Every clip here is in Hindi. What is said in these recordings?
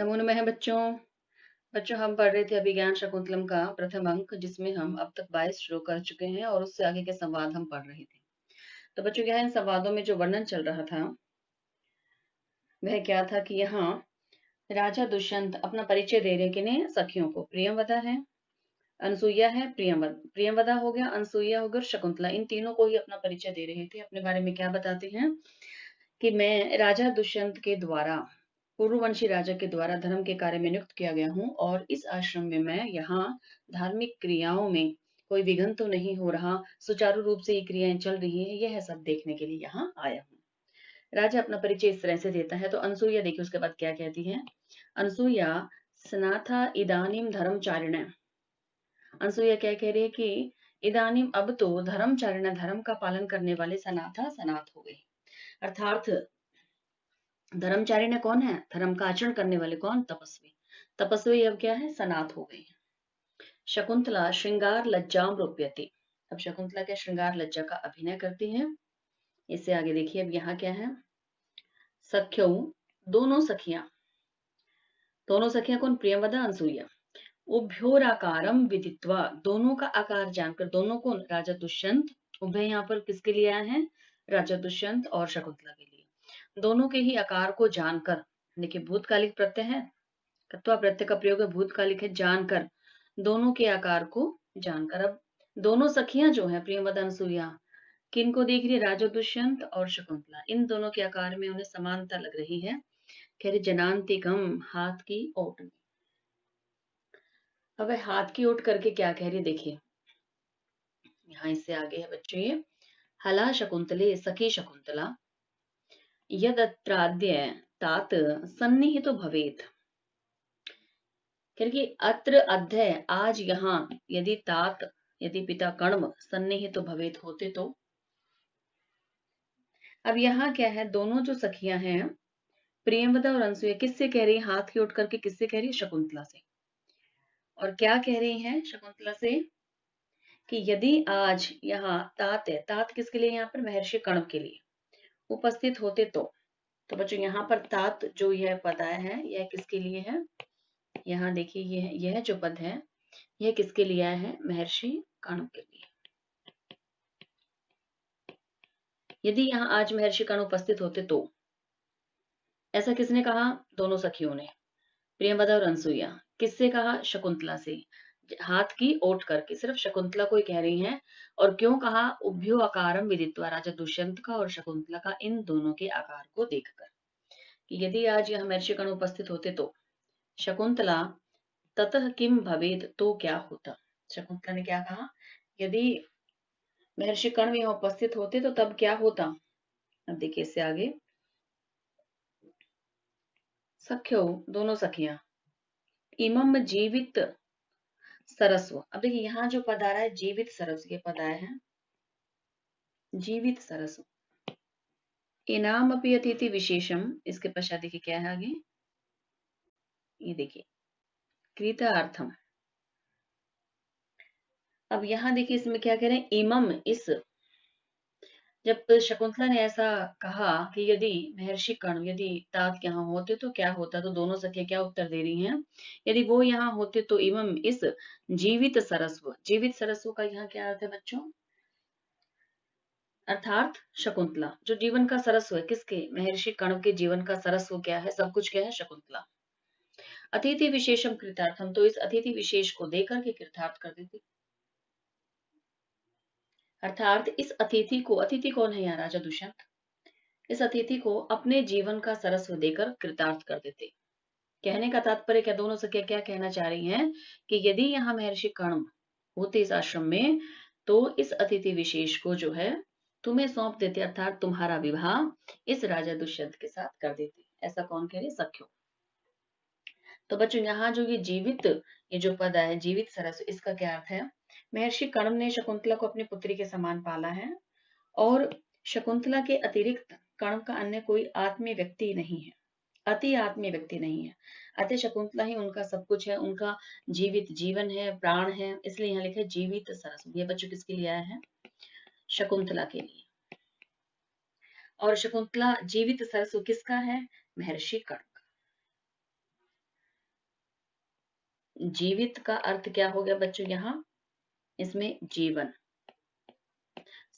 नमो नमः है बच्चों। बच्चों हम पढ़ रहे थे अभिज्ञान शकुंतलम का प्रथम अंक, जिसमें हम अब तक 22 श्लोक कर चुके हैं और उससे आगे के संवाद हम पढ़ रहे थे। तो बच्चों क्या है, इन संवादों में जो वर्णन चल रहा था वह क्या था कि यहाँ राजा दुष्यंत अपना परिचय दे रहे किन्हें, सखियों को। प्रियंवदा है, अनसुईया है, प्रियंवदा हो गया, अनसुईया हो गया और शकुंतला, इन तीनों को ही अपना परिचय दे रहे थे। अपने बारे में क्या बताते हैं कि मैं राजा दुष्यंत के द्वारा, पूर्ववंशी राजा के द्वारा धर्म के कार्य में नियुक्त किया गया हूँ और इस आश्रम में मैं यहाँ धार्मिक क्रियाओं में कोई विघ्न तो नहीं हो रहा, सुचारू रूप से ये क्रियाएं चल रही है, यह सब देखने के लिए यहाँ आया हूँ। राजा अपना परिचय इस तरह से देता है। तो अनसुईया देखिए उसके बाद क्या कहती है। अनसुईया स्नाथा इदानीम धर्मचारिण। अनसुईया क्या कह रही है कि इदानीम, अब तो धर्मचारिण, धर्म का पालन करने वाले सनाथा सनात हो गए। अर्थात धर्मचारी ने कौन है, धर्म का आचरण करने वाले कौन, तपस्वी। तपस्वी अब क्या है, सनात हो गई। शकुंतला श्रृंगार लज्जाम रूप्यति। अब शकुंतला क्या श्रृंगार लज्जा का अभिनय करती है। इससे आगे देखिए अब यहाँ क्या है। सख्यौ, दोनों सखियां, दोनों सखियां कौन, प्रियंवदा अनसुईया। उभयोराकारम विदित्वा, दोनों का आकार जानकर, दोनों कौन, राजा दुष्यंत। उभय यहाँ पर किसके लिए आया है, राजा दुष्यंत और शकुंतला के लिए। दोनों के ही आकार को जानकर, देखिए भूतकालिक प्रत्यय है, तत्वा प्रत्यय का प्रयोग है, भूतकालिक है, जानकर, दोनों के आकार को जानकर। अब दोनों सखियां जो है प्रियंवदा अनसुईया, किन को देख रही है, राजा दुष्यंत और शकुंतला, इन दोनों के आकार में उन्हें समानता लग रही है। कह रहे जनांतिकम, हाथ की ओट में। अब वह हाथ की ओट करके क्या कह रही है देखिए, यहाँ इससे आगे है बच्चों ये। हला शकुंतले सखी शकुंतला यदत्राद्य तात सन्निहितो भवेत। क्योंकि अत्र अध्याय, आज यहाँ, यदि तात, यदि पिता कर्म सन्निहित तो भवेत होते तो। अब यहाँ क्या है, दोनों जो सखियां हैं प्रियंवदा और अनसुईया, किससे कह रही है, हाथ की ओट करके किससे कह रही है, शकुंतला से। और क्या कह रही हैं शकुंतला से कि यदि आज यहाँ तात है, तात किसके लिए, यहाँ पर महर्षि कर्ण के लिए उपस्थित होते तो बच्चों यहाँ पर तात जो यह पद आया है यह किसके लिए है, यहाँ देखिए यह जो पद है यह किसके लिए आया है, महर्षि कर्ण के लिए। यदि यहाँ आज महर्षि कर्ण उपस्थित होते तो, ऐसा किसने कहा, दोनों सखियों ने, प्रियंवदा और अनसुईया। किससे कहा, शकुंतला से, हाथ की ओट करके सिर्फ शकुंतला को ही कह रही हैं। और क्यों कहा, उभयो आकारम विदित्वा, राजा दुष्यंत का और शकुंतला का, इन दोनों के आकार को देखकर, कि यदि आज यह महर्षि कर्ण उपस्थित होते तो। शकुंतला ततः किम भवेद, तो क्या होता। शकुंतला ने क्या कहा, यदि महर्षि कर्ण यहाँ उपस्थित होते तो तब क्या होता। अब देखिए इससे आगे, सख्यो, दोनों सखियां, इमम जीवित सरस्व। अब देखिए यहाँ जो पद आ रहा है जीवित सरस्व, ये पद आया है जीवित सरस्व। इनाम अपि अतिथि विशेषम, इसके पश्चात देखिए क्या है आगे, ये देखिए कृतार्थम। अब यहाँ देखिए इसमें क्या कह रहे हैं, इमम, इस, जब शकुंतला ने ऐसा कहा कि यदि महर्षि कर्ण, यदि तात यहाँ होते तो क्या होता, तो दोनों सखियां क्या उत्तर दे रही हैं, यदि वो यहाँ होते तो इमम, इस जीवित सरस्व। जीवित सरस्व का यहाँ क्या अर्थ है बच्चों, अर्थात शकुंतला, जो जीवन का सरस्व है, किसके, महर्षि कर्ण के जीवन का सरस्व क्या है, सब कुछ क्या है, शकुंतला। अतिथि विशेषम कृतार्थम, तो इस अतिथि विशेष को देकर के कृतार्थ कर देते। अर्थात इस अतिथि को, अतिथि कौन है यहाँ, राजा दुष्यंत, इस अतिथि को अपने जीवन का सरस्व देकर कृतार्थ कर देते। कहने का तात्पर्य क्या, दोनों सखियां क्या कहना चाह रही हैं कि यदि यहाँ महर्षि कर्ण होते इस आश्रम में तो इस अतिथि विशेष को जो है तुम्हें सौंप देते, अर्थात तुम्हारा विवाह इस राजा दुष्यंत के साथ कर देते। ऐसा कौन कह रहे, सख्यो। तो बच्चों यहाँ जो ये जीवित, ये जो पद है जीवित सरस, इसका क्या अर्थ है, महर्षि कर्ण ने शकुंतला को अपनी पुत्री के समान पाला है और शकुंतला के अतिरिक्त कर्ण का अन्य कोई आत्मीय व्यक्ति नहीं है, अति आत्मीय व्यक्ति नहीं है। अतः शकुंतला ही उनका सब कुछ है, उनका जीवित जीवन है, प्राण है, इसलिए यहाँ लिखा है जीवित सरस। ये बच्चों किसके लिए आया है, शकुंतला के लिए। और शकुंतला जीवित सरस किसका है, महर्षि कर्ण। जीवित का अर्थ क्या हो गया बच्चों यहाँ, इसमें जीवन।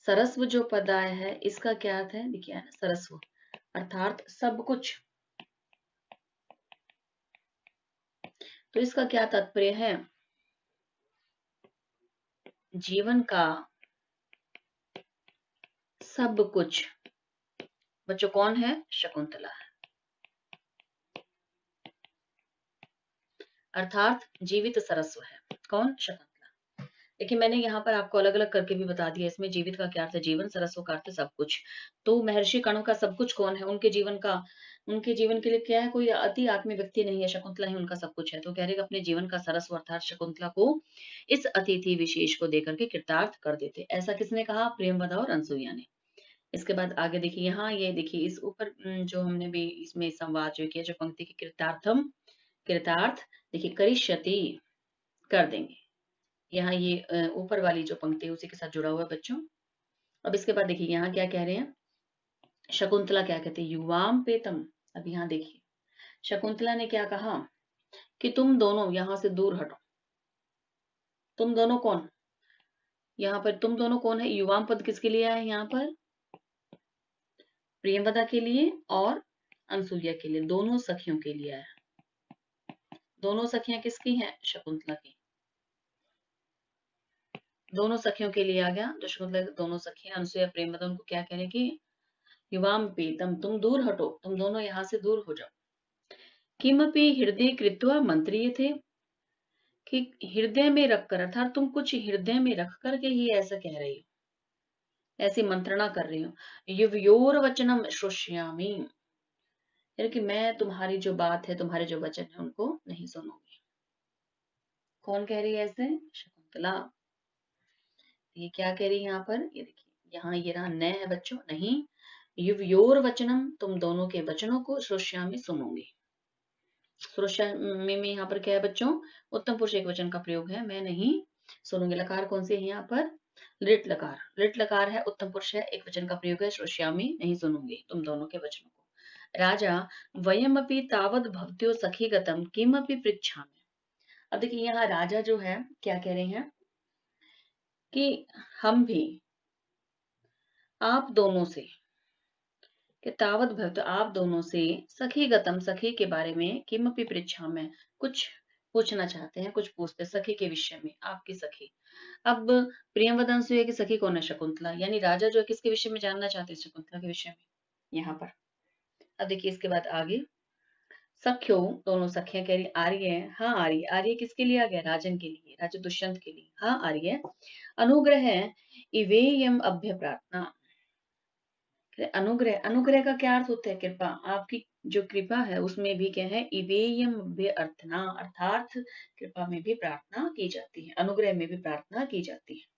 सरस्व जो पद आया है इसका क्या अर्थ है, देखिए है ना सरस्व अर्थात सब कुछ। तो इसका क्या तात्पर्य है, जीवन का सब कुछ। बच्चों कौन है, शकुंतला, अर्थात जीवित सरस्व है। कौन, शकुंतला। देखिए मैंने यहाँ पर आपको अलग अलग करके भी बता दिया, इसमें जीवित का क्या अर्थ है, जीवन, सरस्व का अर्थ है सब कुछ। तो महर्षि कणों का सब कुछ कौन है, उनके जीवन का, उनके जीवन के लिए क्या है, कोई अति आत्मी व्यक्ति नहीं है, शकुंतला ही उनका सब कुछ है। तो कह रहे अपने जीवन का सरस्व अर्थात शकुंतला को इस अतिथि विशेष को देकर के कृतार्थ कर देते। ऐसा किसने कहा, प्रेमवदा और अनसुईया ने। इसके बाद आगे देखिए, यहाँ ये देखिए इस ऊपर जो हमने भी इसमें संवाद जो किया, जो पंक्ति की कृतार्थम, कृतार्थ, देखिए करिष्यति, कर देंगे। यहाँ ये ऊपर वाली जो पंक्ति है उसी के साथ जुड़ा हुआ है बच्चों। अब इसके बाद देखिए यहाँ क्या कह रहे हैं, शकुंतला क्या कहते हैं, युवाम पेतम। अब यहाँ देखिए शकुंतला ने क्या कहा कि तुम दोनों यहाँ से दूर हटो। तुम दोनों कौन, यहाँ पर तुम दोनों कौन है, युवाम पद किसके लिए है यहाँ पर, प्रियंवदा के लिए और अनसुईया के लिए, दोनों सखियों के लिए है। दोनों सखियां किसकी हैं, शकुंतला की। दोनों सखियों के लिए आ गया, जो शकुंतला दोनों सखियां अनसुईया प्रेमवदा, उनको क्या कह रहे हैं कि युवाम पीतम, तुम दूर हटो, तुम दोनों यहाँ से दूर हो जाओ। किमपि हृदय कृत्वा मंत्रिय थे, कि हृदय में रखकर, अर्थात तुम कुछ हृदय में रख करके ही ऐसा कह रही हो, ऐसी मंत्रणा कर रही हो। युवयोर वचनम श्रोष्यामि, यानी कि मैं तुम्हारी जो बात है, तुम्हारे जो वचन है उनको नहीं सुनूंगी। कौन कह रही है ऐसे, शकुंतला। ये क्या कह रही है यहाँ पर, ये देखिए यहाँ ये रहा न है बच्चों, नहीं, युवयोर वचनम, तुम दोनों के वचनों को श्रोष्यामि, सुनूंगी। श्रोष्यामि में यहाँ पर क्या है बच्चों, उत्तम पुरुष एक वचन का प्रयोग है, मैं नहीं सुनूंगी। लकार कौन सी है यहाँ पर, लिट लकार, लिट लकार है, उत्तम पुरुष है, एक वचन का प्रयोग है, श्रोष्यामि नहीं सुनूंगी तुम दोनों के वचनों को। राजा वयमपि तावद भवत्यो सखीगतम किमपि पृच्छामि। अब देखिए यहाँ राजा जो है क्या कह रहे हैं कि हम भी आप दोनों से, कि तावत भक्त, आप दोनों से सखी गतम, सखी के बारे में, किमपि पृच्छा में, कुछ पूछना चाहते हैं, कुछ पूछते सखी के विषय में, आपकी सखी। अब प्रियंवदन से की सखी कौन है, शकुंतला, यानी राजा जो है किसके विषय में जानना चाहते हैं, शकुंतला के विषय में यहाँ पर। अब देखिए इसके बाद आगे, सख्यो, दोनों सखियां कह रही आ रही है, हाँ आ रही है, आ रही है किसके लिए आ गया, राजन के लिए, राजा दुष्यंत के लिए, हाँ आ रही है। अनुग्रह इवेयम अभ्य प्रार्थना, अनुग्रह, अनुग्रह का क्या अर्थ होता है, कृपा, आपकी जो कृपा है उसमें भी क्या है, इवेयम भ्य अर्थना, अर्थात कृपा में भी प्रार्थना की जाती है, अनुग्रह में भी प्रार्थना की जाती है।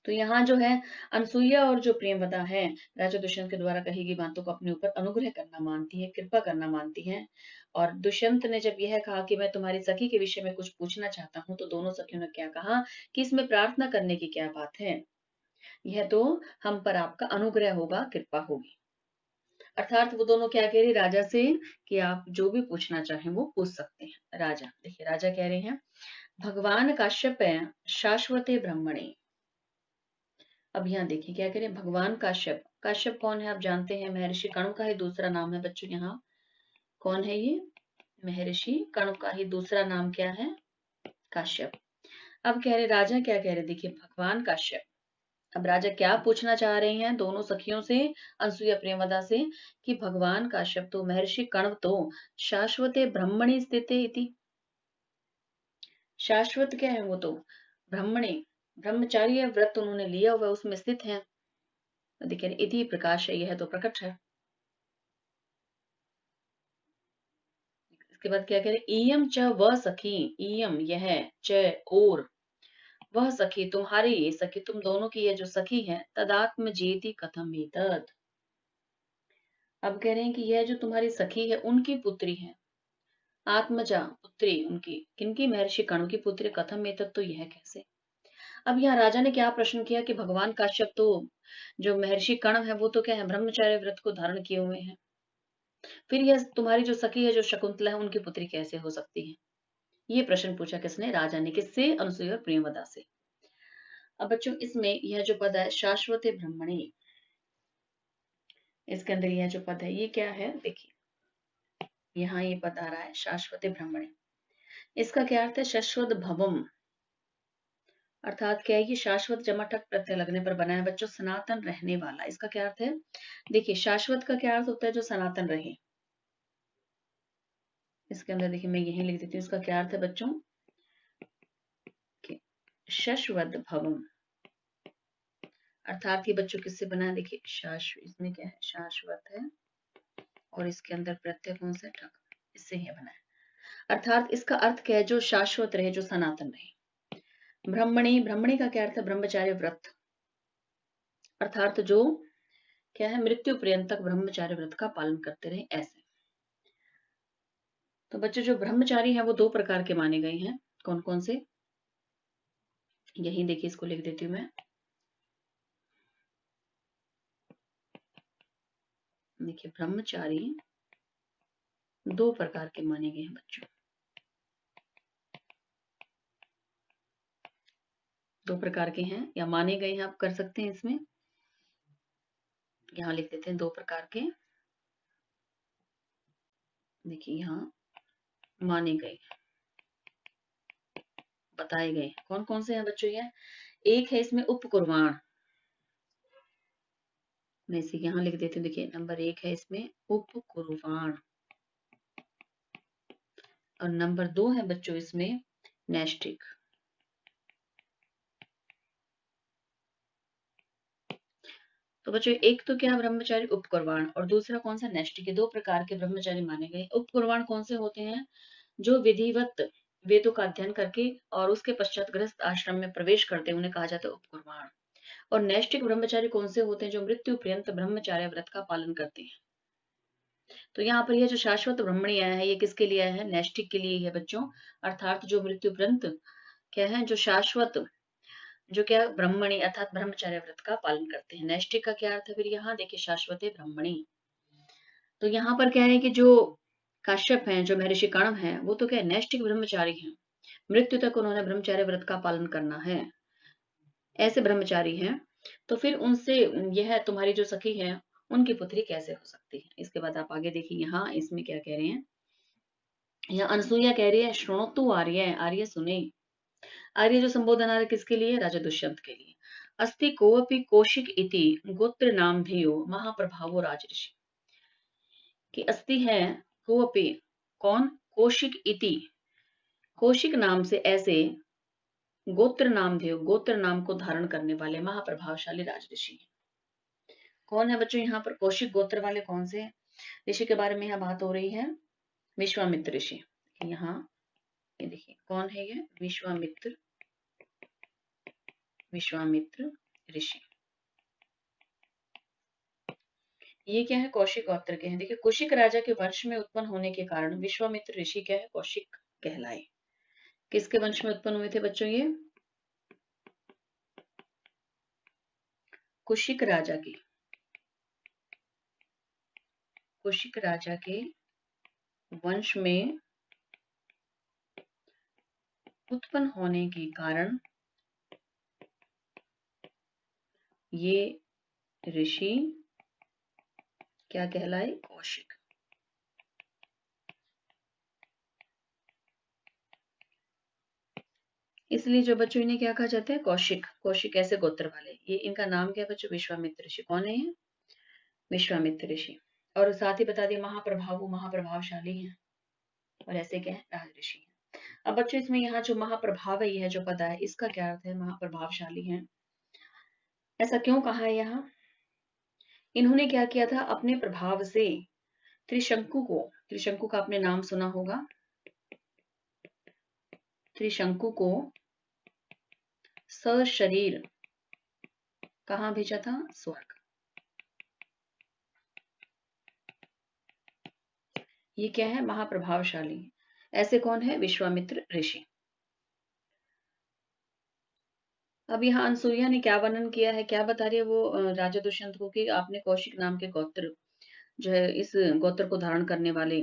तो यहाँ जो है अनसुईया और जो प्रेमवदा है, राजा दुष्यंत के द्वारा कही गई बातों को अपने ऊपर अनुग्रह करना मानती है, कृपा करना मानती है। और दुष्यंत ने जब यह कहा कि मैं तुम्हारी सखी के विषय में कुछ पूछना चाहता हूँ, तो दोनों सखियों ने क्या कहा कि इसमें प्रार्थना करने की क्या बात है, यह तो हम पर आपका अनुग्रह होगा, कृपा होगी। अर्थात वो दोनों क्या कह रहे राजा से कि आप जो भी पूछना चाहें वो पूछ सकते हैं। राजा देखिए, राजा कह रहे हैं भगवान काश्यप शाश्वते ब्रह्मणे। अब यहाँ देखिए क्या कह रहे हैं, भगवान काश्यप, काश्यप कौन है आप जानते हैं, महर्षि कणु का ही दूसरा नाम है बच्चों। यहाँ कौन है ये, महर्षि कणु का ही दूसरा नाम क्या है, काश्यप। अब कह रहे राजा क्या कह रहे, देखिए भगवान काश्यप। अब राजा क्या पूछना चाह रहे हैं दोनों सखियों से, अनसुईया प्रेमवदा से, कि भगवान काश्यप तो, महर्षि कण्व तो शाश्वते ब्रह्मणि स्थित इति, शाश्वत क्या है वो तो, ब्रह्मणि, ब्रह्मचार्य व्रत उन्होंने लिया हुआ उसमें स्थित है। देखिए इति प्रकाश है, यह तो प्रकट है। इसके बाद क्या कह रहे, इयम च व सखी, इयम यह, च और, वह सखी तुम्हारी, ये सखी तुम दोनों की ये जो सखी है, तदात्म जेति कथम एतत्। अब कह रहे हैं कि यह जो तुम्हारी सखी है उनकी पुत्री है, आत्मजा पुत्री उनकी, किनकी, महर्षि कणु की पुत्री, कथम में तक, तो यह कैसे। अब यहाँ राजा ने क्या प्रश्न किया कि भगवान काश्यप तो, जो महर्षि कण है वो तो क्या है, ब्रह्मचार्य व्रत को धारण किए हुए हैं, फिर यह तुम्हारी जो सखी है जो शकुंतला है उनकी पुत्री कैसे हो सकती है, ये प्रश्न पूछा किसने? राजा ने। किससे? अनसुईया और प्रियंवदा से। अब बच्चों इसमें यह जो पद है शाश्वत ब्रह्मणी, इसके अंदर यह जो पद है ये क्या है? देखिए यहाँ ये पद आ रहा है शाश्वत ब्रह्मणी। इसका क्या अर्थ है? शाश्वत भवम, अर्थात क्या है? ये शाश्वत जमा ठक प्रत्यय लगने पर बना है बच्चों, सनातन रहने वाला। इसका क्या अर्थ है? देखिए शाश्वत का क्या अर्थ होता है? जो सनातन रहे। इसके अंदर देखिए मैं यही लिख देती हूँ, इसका क्या अर्थ है बच्चों? शाश्वत भवम, अर्थात ये बच्चों किससे बना है? देखिए शाश्वत, इसमें क्या है? शाश्वत है और इसके अंदर प्रत्यय कौन सा? ठक, इससे ही बना है। अर्थात इसका अर्थ क्या है? जो शाश्वत रहे, जो सनातन रहे। ब्रह्मणी, ब्रह्मणी का क्या अर्थ है? ब्रह्मचार्य व्रत, अर्थात जो क्या है? मृत्यु पर्यंत तक ब्रह्मचार्य व्रत का पालन करते रहे, ऐसे। तो बच्चे जो ब्रह्मचारी हैं वो दो प्रकार के माने गए हैं। कौन कौन से? यही देखिए, इसको लिख देती हूँ मैं। देखिए ब्रह्मचारी दो प्रकार के माने गए हैं बच्चों, दो प्रकार के हैं या माने गए हैं, आप कर सकते हैं इसमें। यहाँ लिख देते हैं दो प्रकार के। देखिए यहाँ माने गए, बताए गए कौन कौन से हैं बच्चों ये? एक है इसमें उपकुर्वाण, मैं इसे यहाँ लिख देती हूँ। देखिए नंबर एक है इसमें उपकुर्वाण, और नंबर दो है बच्चों इसमें नैष्टिक। तो बच्चों एक तो क्या ब्रह्मचारी उपकुर्वाण, और दूसरा कौन सा? नैष्टिक। के दो प्रकार के ब्रह्मचारी माने गए। उपकुर्वाण कौन से होते हैं? जो विधिवत वेदों का अध्ययन करके और उसके पश्चात गृहस्थ आश्रम में प्रवेश करते हैं, उन्हें कहा जाता है उपकुर्वाण। और नैष्टिक ब्रह्मचारी कौन से होते हैं? जो मृत्यु पर्यंत ब्रह्मचार्य व्रत का पालन करते हैं। तो यहाँ पर यह जो शाश्वत ब्रह्मणी आया है, ये किसके लिए आया है? नैष्टिक के लिए है बच्चों, अर्थात जो मृत्यु पर्यंत क्या है? जो शाश्वत, जो क्या ब्रह्मणी अर्थात ब्रह्मचर्य व्रत का पालन करते हैं। नैष्टिक का क्या अर्थ है? फिर यहाँ देखिए शाश्वत ब्रह्मणी। तो यहाँ पर क्या है कि जो काश्यप हैं, जो महर्षि कण्व हैं, वो तो क्या है? नैष्टिक ब्रह्मचारी हैं, मृत्यु तक उन्होंने ब्रह्मचर्य व्रत का पालन करना है, ऐसे ब्रह्मचारी हैं। तो फिर उनसे यह तुम्हारी जो सखी है उनकी पुत्री कैसे हो सकती है? इसके बाद आप आगे देखिए यहाँ इसमें क्या कह रहे हैं। यहाँ अनसुईया कह रही है श्रोणोतु आर्य, आर्य सुने। आर्य जो संबोधन आ रहा है किसके लिए? राजा दुष्यंत के लिए। अस्ति कोऽपि कौशिक इति गोत्र नाम धेयो महाप्रभावो राजऋषि। कि अस्ति है कोऽपि, कौन? कौशिक इति, कौशिक नाम से ऐसे, गोत्र नाम धेयो, गोत्र नाम को धारण करने वाले महाप्रभावशाली राजऋषि। कौन है बच्चों यहाँ पर कौशिक गोत्र वाले? कौन से ऋषि के बारे में यहाँ बात हो रही है? विश्वामित्र ऋषि। यहाँ ये देखिए कौन है ये? विश्वामित्र, विश्वामित्र ऋषि। ये क्या है? कौशिक गोत्र के हैं। देखिए कौशिक राजा के वंश में उत्पन्न होने के कारण विश्वामित्र ऋषि क्या है? कौशिक कहलाए। किसके वंश में उत्पन्न हुए थे बच्चों ये? कौशिक राजा के, कौशिक राजा के वंश में उत्पन्न होने के कारण ये ऋषि क्या कहलाए? कौशिक। इसलिए जो बच्चों इन्हें क्या कहा जाता है? कौशिक। कौशिक ऐसे गोत्र वाले। ये इनका नाम क्या है बच्चों? विश्वामित्र ऋषि। कौन है ये? विश्वामित्र ऋषि। और साथ ही बता दिए महाप्रभाव, महाप्रभावशाली हैं और ऐसे क्या है? राजऋषि हैं। अब बच्चों इसमें यहाँ जो महाप्रभाव है, यह जो पद है, इसका क्या अर्थ है? महाप्रभावशाली है। ऐसा क्यों कहा है यहाँ? इन्होंने क्या किया था? अपने प्रभाव से त्रिशंकु को, त्रिशंकु का आपने नाम सुना होगा, त्रिशंकु को सशरीर कहाँ भेजा था? स्वर्ग। ये क्या है? महाप्रभावशाली। ऐसे कौन है? विश्वामित्र ऋषि। अब यहाँ अनसुईया ने क्या वर्णन किया है? क्या बता रही है वो राजा दुष्यंत को कि आपने कौशिक नाम के गोत्र जो है, इस गोत्र को धारण करने वाले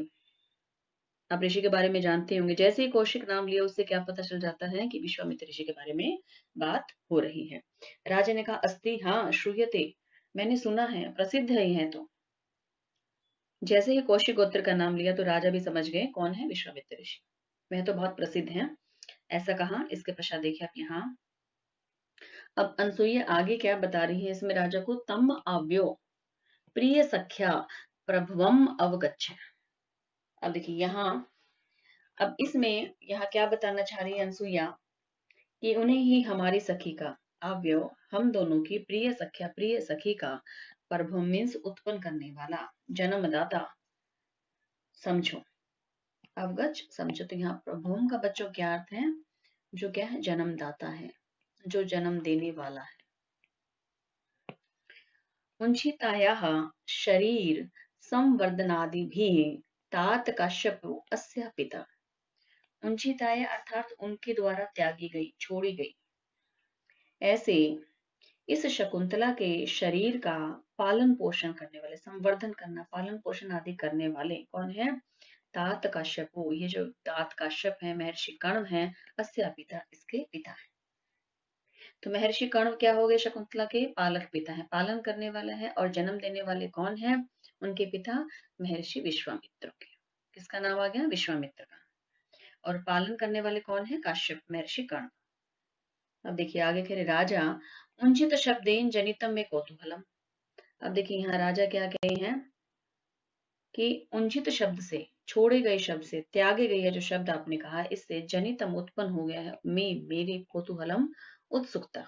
आप ऋषि के बारे में जानते होंगे। जैसे ही कौशिक नाम लिया उससे क्या पता चल जाता है कि विश्वामित्र ऋषि के बारे में बात हो रही है। राजा ने कहा अस्ति हाँ श्रूयते, मैंने सुना है, प्रसिद्ध है यह तो। जैसे ही कौशिक गोत्र का नाम लिया तो राजा भी समझ गए कौन है, विश्वामित्र ऋषि, वह तो बहुत प्रसिद्ध है, ऐसा कहा। इसके पश्चात देखिए आप यहाँ, अब अनसुईया आगे क्या बता रही है इसमें राजा को, तम आव्यो प्रिय सख्या प्रभवम अवगच्छ। अब देखिए यहाँ, अब इसमें यहाँ क्या बताना चाह रही है अनसुईया, कि उन्हें ही हमारी सखी का, आव्यो हम दोनों की प्रिय सख्या, प्रिय सखी का, प्रभव मीन्स उत्पन्न करने वाला, जन्मदाता समझो, अवगच्छ समझो। तो यहाँ प्रभुम का बच्चों क्या अर्थ है, जो क्या है, जन्मदाता है, जो जन्म देने वाला है। उंचितायाः शरीर संवर्धनादिभिः तात काश्यपो अस्य पिता। उंचिताय अर्थात उनके द्वारा त्यागी गई, छोड़ी गई। ऐसे इस शकुंतला के शरीर का पालन पोषण करने वाले, संवर्धन करना, पालन पोषण आदि करने वाले कौन है, तात काश्यपो, ये जो तात काश्यप है, महर्षि कर्ण है, अस्य पिता, इसके पिता है। तो महर्षि कर्ण क्या हो गए, शकुंतला के पालक पिता है, पालन करने वाला है। और जन्म देने वाले कौन है, उनके पिता महर्षि विश्वामित्र के। किसका नाम आ गया, विश्वामित्र का। और पालन करने वाले कौन है, काश्यप, महर्षि कर्ण। अब देखिए आगे कह रहे, राजा उंचित शब्देन जनितम में कौतूहलम। अब देखिए यहाँ राजा क्या कहे हैं कि उंचित शब्द से, छोड़े गए शब्द से, त्यागे गए जो शब्द आपने कहा, इससे जनितम उत्पन्न हो गया है, मेरे कौतूहलम उत्सुकता।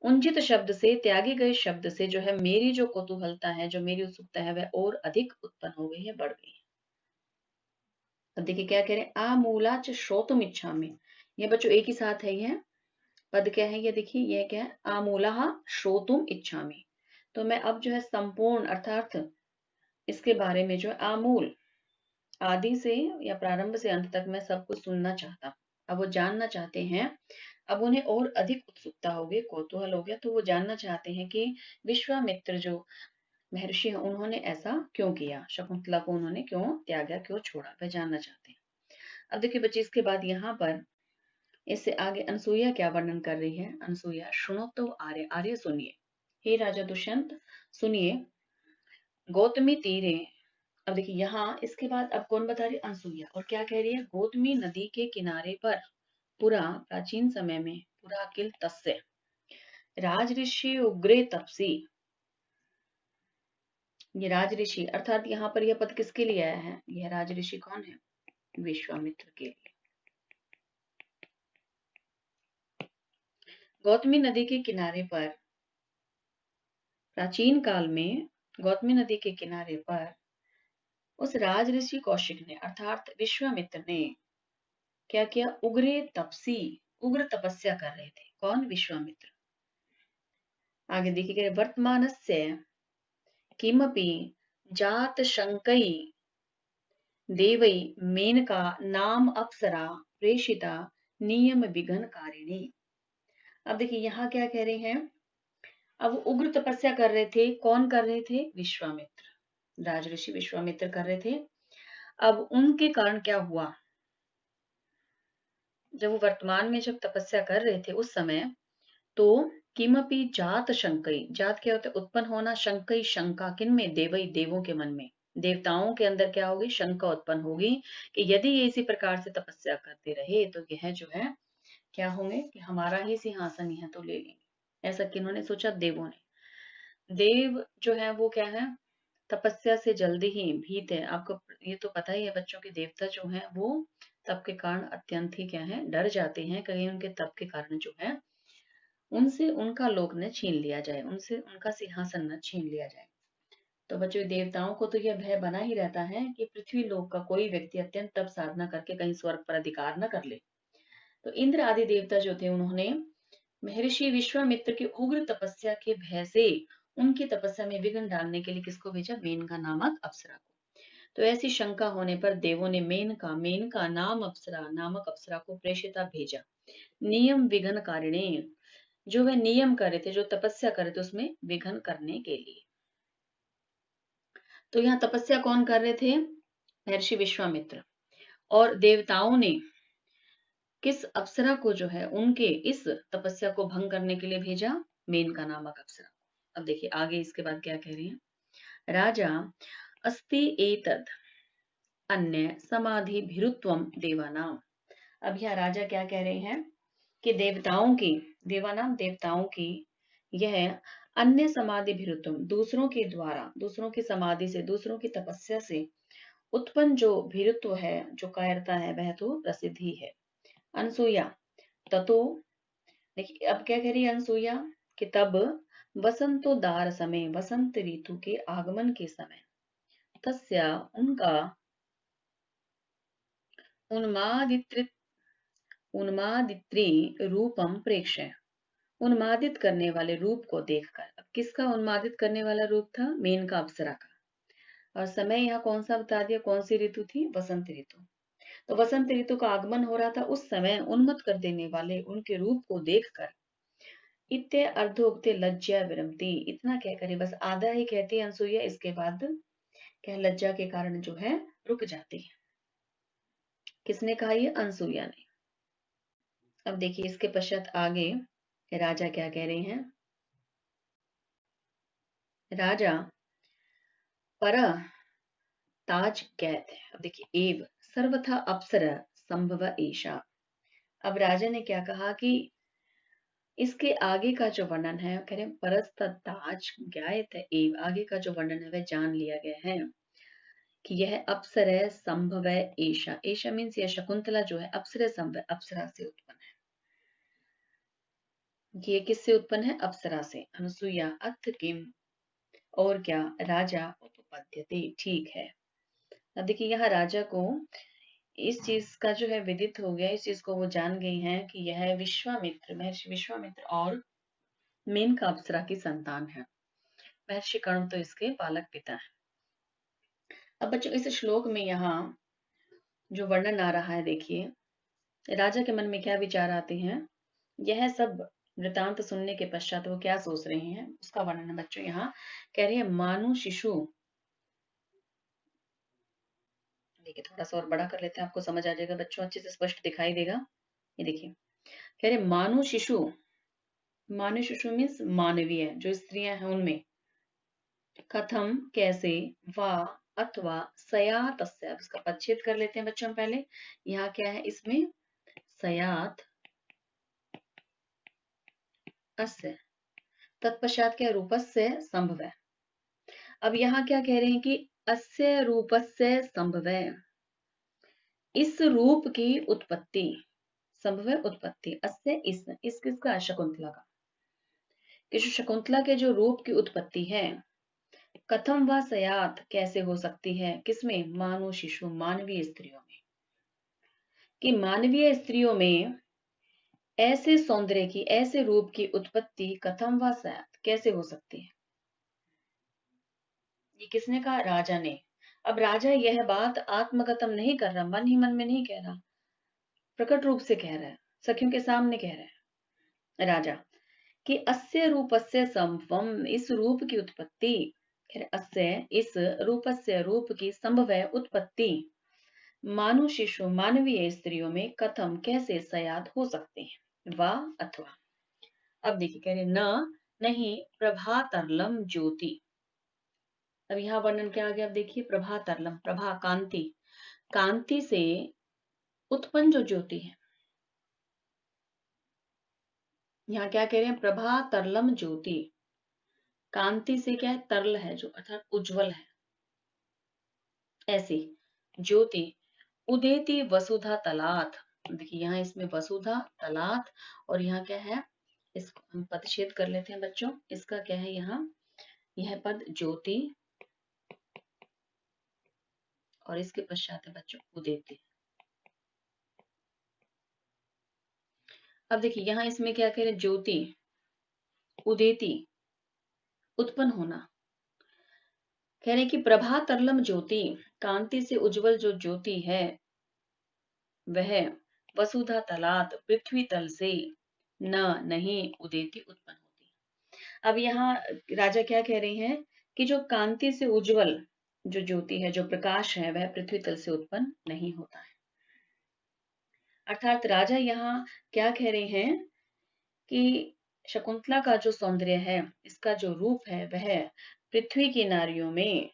उंचित शब्द से, त्यागे गए शब्द से जो है मेरी जो कौतूहलता है, जो मेरी उत्सुकता है, वह और अधिक उत्पन्न हो गई है, बढ़ गई है। अब देखिए क्या कह रहे हैं, आमूला च श्रोतुम इच्छा में, ये बच्चों एक ही साथ है, यह पद क्या है, ये देखिए ये क्या है, आमूला श्रोतुम इच्छा में। तो मैं अब जो है संपूर्ण अर्थात इसके बारे में जो है आमूल, आदि से या प्रारंभ से अंत तक मैं सब कुछ सुनना चाहता हूँ। अब वो जानना चाहते हैं, अब उन्हें और अधिक उत्सुकता हो गई, कौतूहल हो गया, तो वो जानना चाहते हैं कि विश्वामित्र जो महर्षि हैं उन्होंने ऐसा क्यों किया, शकुंतला को उन्होंने क्यों त्यागा, क्यों छोड़ा, वह जानना चाहते हैं। अब देखिए बच्चे इसके बाद यहाँ पर इससे आगे अनसुईया क्या वर्णन कर रही है, अनसुईया सुनो तो आर्य, आर्य सुनिए, हे राजा दुष्यंत सुनिए, गौतमी तीरे। अब देखिए यहाँ इसके बाद अब कौन बता रही है, अनसुईया, और क्या कह रही है, गौतमी नदी के किनारे पर पुरा, प्राचीन समय में, पुरा किल तस्य राजऋषि उग्रे तपसी। ये राजऋषि अर्थात यहाँ पर यह पद किसके लिए आया है, यह राजऋषि कौन है, विश्वामित्र के लिए। गौतमी नदी के किनारे पर, प्राचीन काल में गौतमी नदी के किनारे पर उस राजऋषि कौशिक ने अर्थात विश्वामित्र ने क्या किया, उग्रे तपसी, उग्र तपस्या कर रहे थे, कौन, विश्वामित्र। आगे देखिए वर्तमानस्य किमपि जात शंकै देवै मेनका नाम अप्सरा प्रेषिता नियम विघ्नकारिणी। अब देखिए यहाँ क्या कह रहे हैं, अब वो उग्र तपस्या कर रहे थे, कौन कर रहे थे, विश्वामित्र, राजऋषि विश्वामित्र कर रहे थे। अब उनके कारण क्या हुआ, जब वो वर्तमान में जब तपस्या कर रहे थे उस समय, तो किमपि जात शंकई, जात क्या होता है, उत्पन्न होना, शंकई शंका, किन में, देवई, देवों के मन में, देवताओं के अंदर क्या होगी, शंका उत्पन्न होगी कि यदि ये इसी प्रकार से तपस्या करते रहे तो यह जो है क्या होंगे, कि हमारा ही सिंहासन यह तो ले लेंगे। ऐसा किन्होंने सोचा, देवों ने। देव जो है वो क्या है, तपस्या से जल्दी ही भीत है। आपको ये तो पता ही है बच्चों के, देवता जो है वो तप के कारण अत्यंत ही क्या है, डर जाते हैं, कहीं उनके तप के कारण जो है उनसे उनका लोक न छीन लिया जाए, उनसे उनका सिंहासन न छीन लिया जाए। तो बच्चों देवताओं को तो यह भय बना ही रहता है कि पृथ्वी लोक का कोई व्यक्ति अत्यंत तप साधना करके कहीं स्वर्ग पर अधिकार न कर ले। तो इंद्र आदि देवता जो थे उन्होंने महर्षि विश्वामित्र की उग्र तपस्या के भय से उनकी तपस्या में विघ्न डालने के लिए किसको भेजा, मेनका नामक अप्सरा को। तो ऐसी शंका होने पर देवों ने मेनका, मेनका नाम अप्सरा, नामक अप्सरा को प्रेषिता भेजा, नियम विघ्न कारिणी, जो वे नियम कर रहे थे, जो तपस्या कर रहे थे उसमें विघ्न करने के लिए। तो यहाँ तपस्या कौन कर रहे थे, महर्षि विश्वामित्र। और देवताओं ने किस अप्सरा को जो है उनके इस तपस्या को भंग करने के लिए भेजा? मेनका नामक अप्सरा को। अब देखिए आगे इसके बाद क्या कह रही है। राजा अस्ति एतद अन्य समाधि भिरुत्वम देवानाम। अब यहाँ राजा क्या कह रहे हैं कि देवताओं की, देवानाम देवताओं की, यह अन्य समाधि भिरुत्वम, दूसरों के द्वारा, दूसरों की समाधि से, दूसरों की तपस्या से उत्पन्न जो भीरुत्व है, जो कायरता है, वह तो प्रसिद्ध ही है। अनसुईया ततो, देखिए अब क्या कह रही है अनसुईया कि तब वसंतोदार समय, वसंत ऋतु के आगमन के समय, तस्या उनका उन्मादित्रि उन्मादित्री रूपम प्रेक्षय, उन्मादित करने वाले रूप को देखकर। अब किसका उन्मादित करने वाला रूप था? मेनका अप्सरा का। और समय यहाँ कौन सा बता दिया, कौन सी ऋतु थी? वसंत ऋतु। तो वसंत ऋतु का आगमन हो रहा था, उस समय उन्मत्त कर देने वाले उनके रूप को देखकर इत्ते अर्धोक्ते लज्जा विरमती, इतना कहकर ही बस आधा ही कहती है अनसुईया, इसके बाद क्या लज्जा के कारण जो है रुक जाती है। किसने कहा? ये अनसुईया ने। अब देखिए इसके पश्चात आगे राजा क्या कह रहे हैं। राजा पर ताज कहते हैं। अब देखिए एव सर्वथा अप्सर संभव ईशा। अब राजा ने क्या कहा कि इसके आगे का जो वर्णन है, कह रहे हैं परस्त ताज ज्ञायत एव, आगे का जो वर्णन है वह जान लिया गया है कि यह अप्सर संभव ईशा। ईशा मीन्स यह शकुंतला जो है अप्सर संभव, अप्सरा से उत्पन्न है। ये किससे उत्पन्न है? अप्सरा से। अनुसुईया अथ किम, और क्या? राजा उपपद्यते, ठीक है। अब देखिए यहाँ राजा को इस चीज का जो है विदित हो गया, इस चीज को वो जान गई हैं कि यह विश्वामित्र, महर्षि विश्वामित्र और मेनका अप्सरा की संतान है। महर्षि कर्ण तो इसके पालक पिता है। अब बच्चों इस श्लोक में यहाँ जो वर्णन आ रहा है, देखिए राजा के मन में क्या विचार आते हैं, यह सब वृतांत सुनने के पश्चात वो क्या सोच रहे हैं उसका वर्णन है बच्चों। यहाँ कह रहे हैं मानु शिशु, देखिए थोड़ा सा और बड़ा कर लेते हैं, आपको समझ आ जाएगा बच्चों, अच्छे से स्पष्ट दिखाई देगा। ये देखिए कह रहे मानु शिशु, मानु शिशु मीन्स मानवीय, जो स्त्रियां हैं उनमें, कथम कैसे, वा अथवा सयात, अब इसका पदच्छेद कर लेते हैं बच्चों पहले। यहाँ क्या है इसमें? सयात अस्य, तत्पश्चात क्या? रूपस्य संभव है। अब यहाँ क्या कह रहे हैं कि अस्य रूपस्य संभव है, इस रूप की उत्पत्ति, संभव है उत्पत्ति, अस्य इस किसका? शकुंतला का। कि जो शकुंतला के जो रूप की उत्पत्ति है, कथम व सयात, कैसे हो सकती है? किसमें? मानव शिशु, मानवीय स्त्रियों में। कि मानवीय स्त्रियों में ऐसे सौंदर्य की, ऐसे रूप की उत्पत्ति कथम व सयात, कैसे हो सकती है? ये किसने कहा? राजा ने। अब राजा यह बात आत्मगतम नहीं कर रहा, मन ही मन में नहीं कह रहा, प्रकट रूप से कह रहा है, सखियों के सामने कह रहा है राजा कि अस्य रूपस्य संभवम, इस रूप की उत्पत्ति, अस्य इस रूपस्य, रूप की संभव है उत्पत्ति, मानु शिशु, मानवीय स्त्रियों में, कथम कैसे, सयात हो सकते हैं, वा अथवा। अब देखिए कह रहे न, नहीं, प्रभातरलम ज्योति। अब यहाँ वर्णन क्या आ गया? अब देखिए प्रभातरलम, प्रभा कांति, कांति से उत्पन्न जो ज्योति है, यहाँ क्या कह रहे हैं? प्रभा तरलम ज्योति, कांति से क्या है? तरल है जो, अर्थात उज्जवल है, ऐसी ज्योति। उदेति वसुधा तलात, देखिए यहाँ इसमें वसुधा तलात, और यहाँ क्या है? इसको हम पदच्छेद कर लेते हैं बच्चों। इसका क्या है यहाँ? यह पद ज्योति, और इसके पश्चात है बच्चों उदेति। अब देखिए यहाँ इसमें क्या कह रहे हैं? ज्योति, उदेति, उत्पन्न होना। कह रहे कि प्रभा तरलम ज्योति, कांति से उज्जवल जो ज्योति है वह वसुधा तलात, पृथ्वी तल से, न, नहीं, उदेति, उत्पन्न होती। अब यहाँ राजा क्या कह रहे हैं कि जो कांति से उज्जवल जो ज्योति है, जो प्रकाश है, वह पृथ्वी तल से उत्पन्न नहीं होता है। अर्थात राजा यहाँ क्या कह रहे हैं कि शकुंतला का जो सौंदर्य है, इसका जो रूप है, वह पृथ्वी की नारियों में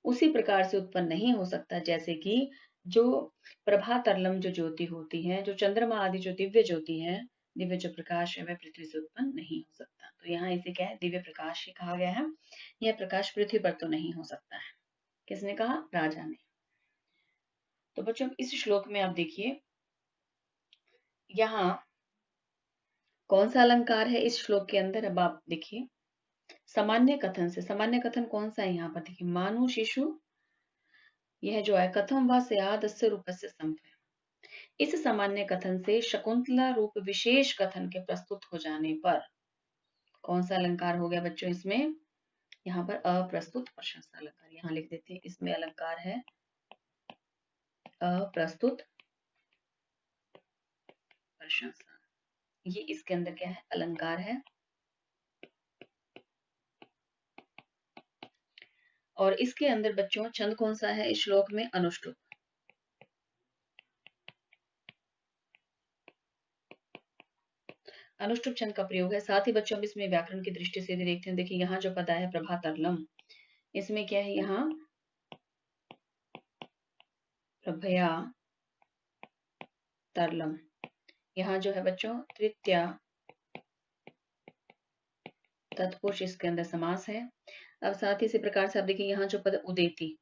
उसी प्रकार से उत्पन्न नहीं हो सकता जैसे कि जो प्रभा तरलम जो ज्योति होती है, जो चंद्रमा आदि जो दिव्य ज्योति है, दिव्य जो प्रकाश है, वह पृथ्वी से उत्पन्न नहीं हो सकता। तो यहाँ इसे क्या है, दिव्य प्रकाश ही कहा गया है। यह प्रकाश पृथ्वी पर तो नहीं हो सकता है। किसने कहा? राजा ने। तो बच्चों इस श्लोक में आप देखिए, यहाँ कौन सा अलंकार है इस श्लोक के अंदर? अब आप देखिए, सामान्य कथन से, सामान्य कथन कौन सा है यहाँ पर? देखिए, मानु शिशु, यह जो है कथम व स्यादस्य रूपस्य संभ है। इस सामान्य कथन से शकुंतला रूप विशेष कथन के प्रस्तुत हो जाने पर कौन सा अलंकार हो गया बच्चों इसमें? यहाँ पर अप्रस्तुत प्रशंसा अलंकार, यहाँ लिख देते हैं, इसमें अलंकार है अप्रस्तुत प्रशंसा। ये इसके अंदर क्या है? अलंकार है। और इसके अंदर बच्चों छंद कौन सा है इस श्लोक में? अनुष्टुप। अनुष्टुप छंद का प्रयोग है। साथ ही बच्चों हम इसमें व्याकरण की दृष्टि से भी देखते हैं। देखिए, यहाँ जो पद है प्रभा तरलम, इसमें क्या है? यहाँ प्रभया तरलम, यहाँ जो है बच्चों तृतीया तत्पुरुष, इसके अंदर समास है। अब साथ ही इसी प्रकार से आप देखिए, यहाँ जो पद उदेति,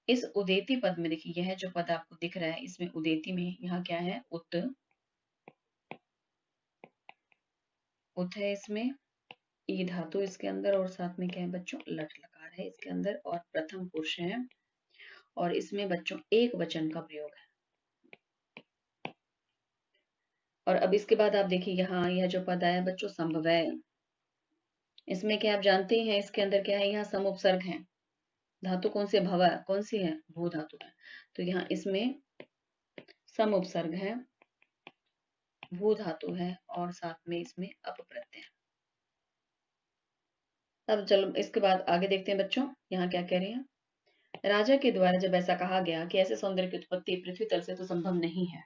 इस उदेति पद में देखिए, यह जो पद आपको दिख रहा है, इसमें उदेति में यहाँ क्या है? उत, उत है इसमें, ई धातु इसके अंदर, और साथ में क्या है बच्चों? लट लकार है इसके अंदर, और प्रथम पुरुष है, और इसमें बच्चों एक वचन का प्रयोग है। और अब इसके बाद आप देखिए, यहाँ यह जो पद आया बच्चों संभवय, इसमें क्या आप जानते हैं इसके अंदर क्या है? यहाँ सम उपसर्ग है। धातु कौन सी है? भव, कौन सी है? भू धातु है। तो यहाँ इसमें सम उपसर्ग है, भू धातु है, और साथ में इसमें अप प्रत्यय। अब चलो इसके बाद आगे देखते हैं बच्चों, यहाँ क्या कह रहे हैं? राजा के द्वारा जब ऐसा कहा गया कि ऐसे सौंदर्य की उत्पत्ति पृथ्वी तल से तो संभव नहीं है,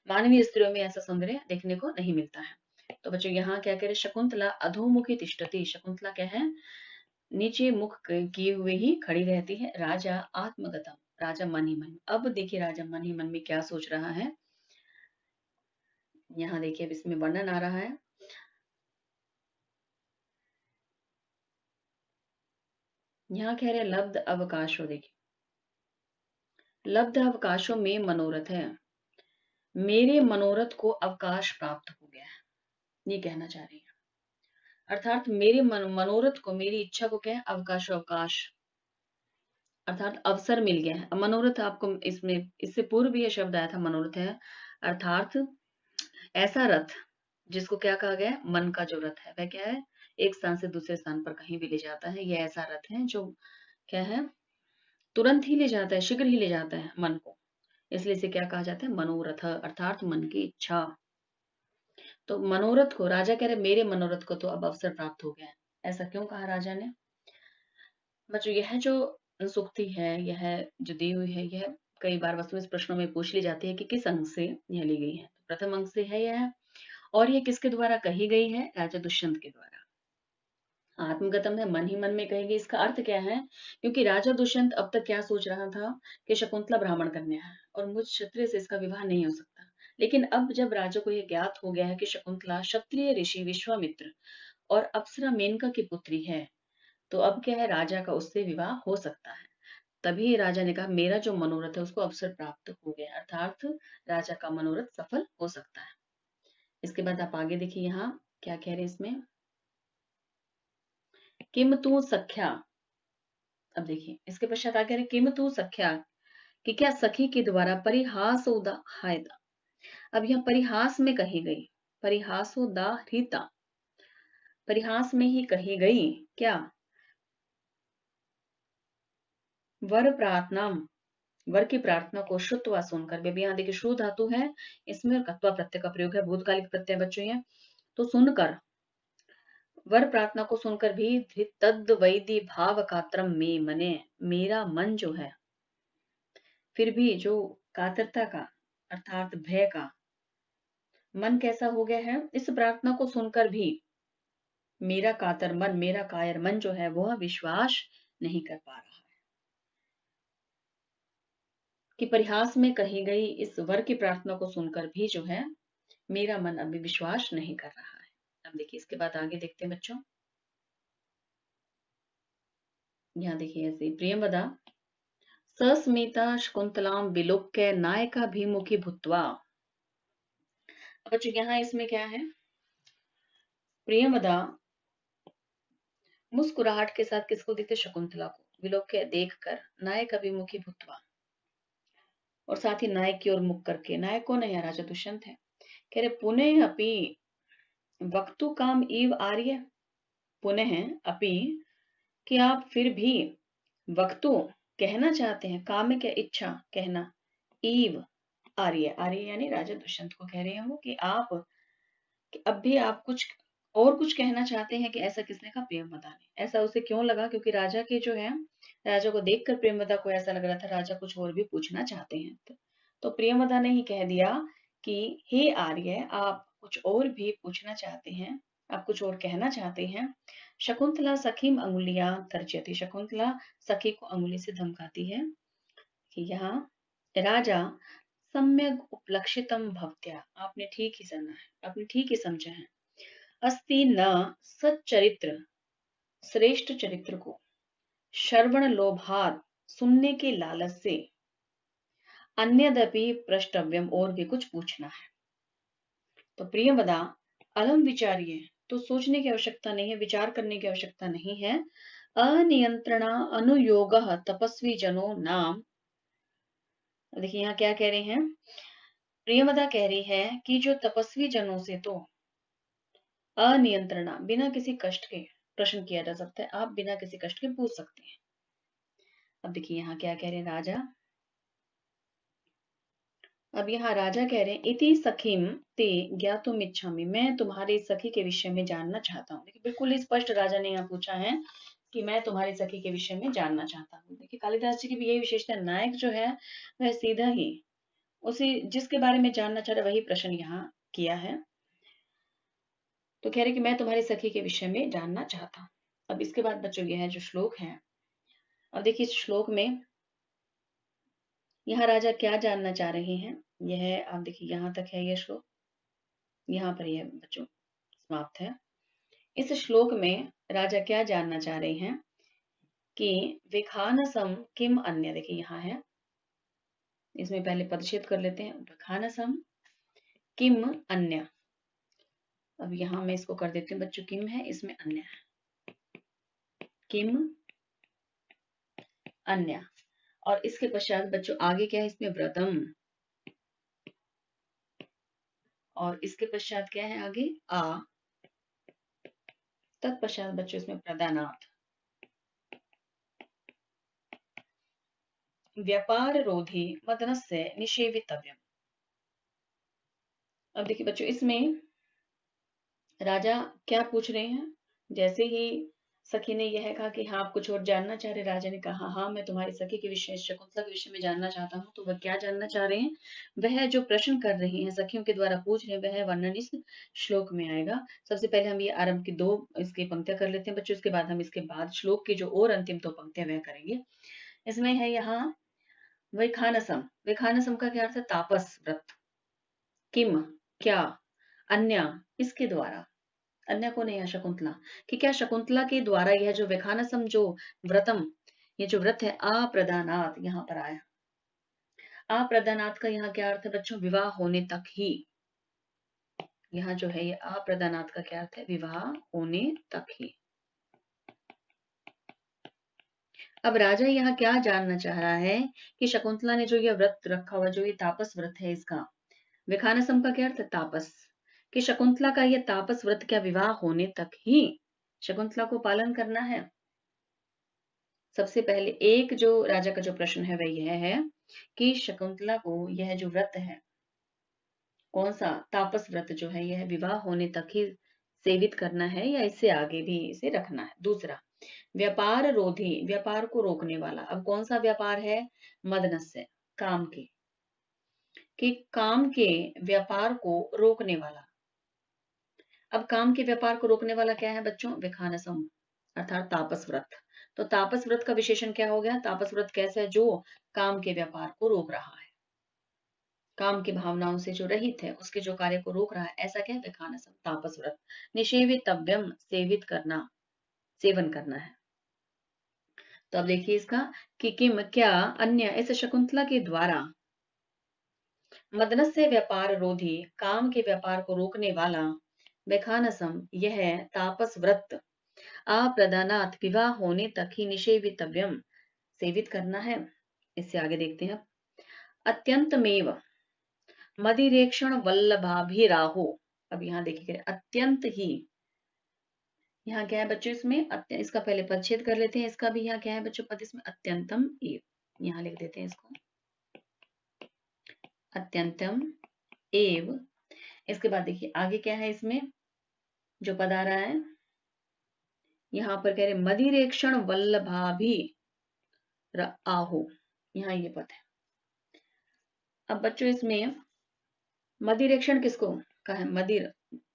मानवीय स्त्रियों में ऐसा सौंदर्य देखने को नहीं मिलता है। तो बच्चों यहाँ क्या कह रहे हैं? शकुंतला अधोमुखी तिष्ठति, शकुंतला क्या है? नीचे मुख किए हुए ही खड़ी रहती है। राजा आत्मगतम, राजा मन ही मन। अब देखिए, राजा मन ही मन में क्या सोच रहा है, यहाँ देखिए, अब इसमें वर्णन आ रहा है। यहाँ कह रहे हैं लब्ध अवकाशो, देखिए लब्ध अवकाशों में मनोरथ है, मेरे मनोरथ को अवकाश प्राप्त हो गया है, ये कहना चाह रही है। अर्थात मेरे मनोरथ को, मेरी इच्छा को क्या है? अवकाश, अवकाश अर्थात अवसर मिल गया है। मनोरथ आपको इसमें, इससे पूर्व भी यह शब्द आया था मनोरथ है, अर्थात ऐसा रथ जिसको क्या कहा गया है? मन का जो रथ है, वह क्या है? एक स्थान से दूसरे स्थान पर कहीं भी ले जाता है। यह ऐसा रथ है जो क्या है? तुरंत ही ले जाता है, शीघ्र ही ले जाता है मन को, इसलिए इसे क्या कहा जाता है? मनोरथ, अर्थात मन की इच्छा। तो मनोरथ को, राजा कह रहे मेरे मनोरथ को तो अब अवसर प्राप्त हो गया है। ऐसा क्यों कहा राजा ने? बच्चों यह जो सूक्ति है, यह जो दी हुई है, यह कई बार वस्तु इस प्रश्नों में पूछ ली जाती है कि किस अंग से यह ली गई है। तो प्रथम अंग से है यह, और ये किसके द्वारा कही गई है? राजा दुष्यंत के द्वारा। आत्मगतम है, मन ही मन में कहेगी। इसका अर्थ क्या है? क्योंकि राजा दुष्यंत अब तक क्या सोच रहा था कि शकुंतला ब्राह्मण कन्या है और मुझ क्षत्रिय से इसका विवाह नहीं हो सकता। लेकिन अब जब राजा को यह ज्ञात हो गया है कि शकुंतला क्षत्रिय ऋषि विश्वामित्र और अप्सरा मेनका की पुत्री है, तो अब क्या है? राजा का उससे विवाह हो सकता है। तभी राजा ने कहा मेरा जो मनोरथ है उसको अवसर प्राप्त हो गया, अर्थात राजा का मनोरथ सफल हो सकता है। इसके बाद आप आगे देखिए, यहाँ क्या कह रहे हैं इसमें? किम तू सख्या, अब देखिए इसके पश्चात आगे रहे किम तू सख्या, कि क्या सखी के द्वारा परिहास उदाहयता। अब यह परिहास में कही गई, परिहासोदाहृता, परिहास में ही कही गई क्या? वर प्रार्थना, वर की प्रार्थना को श्रुत्वा सुनकर, बेबी यहाँ देखिए श्रु धातु है इसमें, और कत्वा प्रत्यय का प्रयोग है, भूतकालिक प्रत्यय बच्चों ये। तो सुनकर, वर प्रार्थना को सुनकर भी तद वैदि भाव कात्रम में मने, मेरा मन जो है फिर भी जो कातरता का अर्थात भय का मन कैसा हो गया है? इस प्रार्थना को सुनकर भी मेरा कातर मन, मेरा कायर मन जो है वह विश्वास नहीं कर पा रहा है कि परिहास में कही गई इस वर की प्रार्थना को सुनकर भी जो है मेरा मन अभी विश्वास नहीं कर रहा है। अब देखिए इसके बाद आगे देखते हैं बच्चों। यहाँ देखिए ऐसे प्रियंवदा सस्मिता शकुंतलां विलोक्य नायकाभिमुखी भूत्वा। बच्चों यहाँ इसमें क्या है? प्रियंवदा मुस्कुराहट के साथ किसको देखते? शकुंतला को। विलोक्य देखकर नायक अभिमुखी भूत्वा, और साथ ही नायक की ओर मुख करके। नायक कौन है? यहाँ राजा दुष्यंत है। कह रहे पुनः अपि वक्तु काम इव आर्य। पुनः अपि, कि आप फिर भी वक्तु कहना चाहते हैं, काम में क्या? इच्छा, कहना, ईव आर्य, आर्य यानी राजा दुष्यंत को कह रहे हैं वो कि आप, कि अब भी आप कुछ और कुछ कहना चाहते हैं कि ऐसा किसने कहा? प्रियंवदा ने। ऐसा उसे क्यों लगा? क्योंकि राजा के जो है, राजा को देखकर प्रियंवदा को ऐसा लग रहा था राजा कुछ और भी पूछना चाहते हैं। तो प्रियंवदा ने ही कह दिया कि हे आर्य, आप कुछ और भी पूछना चाहते हैं, आप कुछ और कहना चाहते हैं। शकुंतला सखीम अंगुलियां तर्जयति। शकुंतला सखी को अंगुली से धमकाती है कि यहाँ राजा सम्यक उपलक्षितम भवत्या, आपने ठीक ही सुना है, आपने ठीक ही समझा है। अस्ति न सच्चरित्र, श्रेष्ठ चरित्र को, श्रवण लोभात, सुनने के लालच से, अन्यदपि प्रष्टव्यम, और भी कुछ पूछना है। तो प्रियवदा अलम विचार्य, तो सोचने की आवश्यकता नहीं है, विचार करने की आवश्यकता नहीं है। अनियंत्रणा अनुयोग तपस्वी जनों नाम। देखिए यहाँ क्या कह रहे हैं? प्रियवदा कह रही है कि जो तपस्वी जनों से तो अनियंत्रणा, बिना किसी कष्ट के प्रश्न किया जा सकता है, आप बिना किसी कष्ट के पूछ सकते हैं। अब देखिए यहाँ क्या कह रहे हैं राजा। अब यहाँ राजा कह रहे हैं इति सखीम ते ज्ञातुम इच्छामि, मैं तुम्हारी सखी के विषय में जानना चाहता हूँ। देखिए बिल्कुल स्पष्ट राजा ने यहाँ पूछा है कि मैं तुम्हारी सखी के विषय में जानना चाहता हूँ। देखिए कालिदास जी की भी यही विशेषता है, नायक जो है वह सीधा ही उसी जिसके बारे में जानना चाह रहा वही प्रश्न यहाँ किया है। तो कह रहे कि मैं तुम्हारी सखी के विषय में जानना चाहता हूँ। अब इसके बाद बच्चों यह है जो श्लोक है। अब देखिए इस श्लोक में यहाँ राजा क्या जानना चाह रहे हैं, यह आप देखिए यहाँ तक है यह श्लोक, यहाँ पर यह बच्चों समाप्त है। इस श्लोक में राजा क्या जानना चाह रहे हैं कि विखानसम किम अन्य। देखिए यहाँ है, इसमें पहले पदच्छेद कर लेते हैं। विखानसम किम अन्य। अब यहाँ मैं इसको कर देती हूँ बच्चों, किम है इसमें अन्य है, किम अन्य। और इसके पश्चात बच्चों आगे क्या है? इसमें व्रतम, और इसके पश्चात क्या है आगे? आ। तत्पश्चात बच्चों इसमें प्रदानार्थ, व्यापार रोधी मदनस्य निषेवितव्यम। अब देखिए बच्चों इसमें राजा क्या पूछ रहे हैं? जैसे ही सखी ने यह कहा कि हाँ आप कुछ और जानना चाह रहे, राजा ने कहा हाँ मैं तुम्हारी सखी के विषय, शकुंतला के विषय में जानना चाहता हूँ। तो वह क्या जानना चाह रहे हैं? वह जो प्रश्न कर रहे हैं, सखियों के द्वारा पूछ रहे हैं, वह वर्णन इस श्लोक में आएगा। सबसे पहले हम ये आरंभ की दो इसकी पंक्तियां कर लेते हैं बच्चों, इसके बाद हम इसके बाद श्लोक की जो और अंतिम दो पंक्तियां वह करेंगे। इसमें है यहाँ वैखानसम। वैखानसम का क्या अर्थ है? तापस व्रत। किम क्या, अन्य इसके द्वारा, अन्य को नहीं है शकुंतला, कि क्या शकुंतला के द्वारा यह जो विखानसम जो व्रतम, ये जो व्रत है, अप्रदानात यहाँ पर आया। अप्रदानात का यहाँ क्या अर्थ है बच्चों? विवाह होने तक ही। यहाँ जो है ये अप्रदानात का क्या अर्थ है? विवाह होने तक ही। अब राजा यहाँ क्या जानना चाह रहा है कि शकुंतला ने जो ये व्रत रखा हुआ, जो ये तापस व्रत है इसका, विखानसम का क्या अर्थ है? तापस, कि शकुंतला का ये तापस व्रत क्या विवाह होने तक ही शकुंतला को पालन करना है। सबसे पहले एक जो राजा का जो प्रश्न है वह यह है कि शकुंतला को यह जो व्रत है, कौन सा? तापस व्रत जो है यह विवाह होने तक ही सेवित करना है या इससे आगे भी इसे रखना है। दूसरा, व्यापार रोधी, व्यापार को रोकने वाला। अब कौन सा व्यापार है? मदनस्य, काम के। कि काम के व्यापार को रोकने वाला। अब काम के व्यापार को रोकने वाला क्या है बच्चों? विखानसम, अर्थात तापस व्रत। तो तापस व्रत का विशेषण क्या हो गया? तापस व्रत कैसा है? जो काम के व्यापार को रोक रहा है, काम की भावनाओं से जो रहित है, उसके जो कार्य को रोक रहा है, ऐसा क्या है? विखानसम, तापस व्रत। निषेवितव्यम, सेवित करना, सेवन करना है। तो अब देखिए इसका कि किम, क्या, अन्य, इस शकुंतला के द्वारा मदनस्य व्यापार रोधी, काम के व्यापार को रोकने वाला, बेखानसम, यह तापस व्रत अप्रदानात, विवाह होने तक ही निषेवितव्यम, सेवित करना है। इससे आगे देखते हैं। अत्यंतमेव मदिरेक्षण वल्लभाभिराहो। अब यहाँ देखिए अत्यंत ही, यहाँ क्या है बच्चों? इसमें इसका पहले पदच्छेद कर लेते हैं। इसका भी यहाँ क्या है बच्चों? पद इसमें अत्यंतम एव, यहाँ लिख देते हैं इसको, अत्यंतम एव। इसके बाद देखिए आगे क्या है इसमें जो पद आ रहा है, यहाँ पर कह रहे मदिरेक्षण वल्लभाभि आहो, यहाँ ये पद है। अब बच्चों इसमें मदिरेक्षण किसको कहा है? मदिर,